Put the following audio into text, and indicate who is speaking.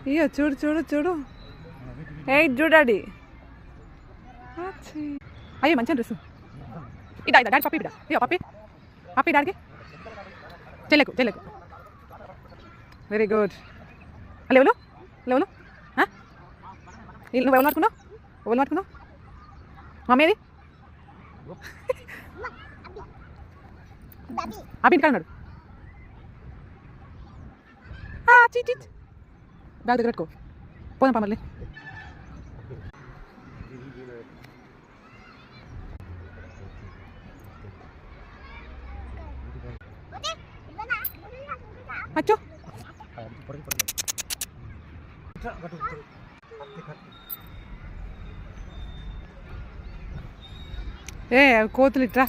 Speaker 1: అయ్యో చూడు చూడు చూడు. ఏ చూడాడి. అయ్యో మంచిగా డ్రెస్. ఇదా ఇదా డాడీ పప్పి బిడ్డ. అయ్యో పప్పి పప్పి డాడీకి చెల్లెకు చెల్లెకు. Very good. లేవులు లేవులు నువ్వు ఎవరు పట్టుకున్నావు? ఎవరు పట్టుకున్నావు? మమ్మీది అబ్బి ఇంటికాడ ఉన్నాడు. చిట్ బ్యాగ్ దగ్గర పెట్టుకో. పోదాం పా మళ్ళీ. అచ్చో ఏ కోతులు ఇట్రా.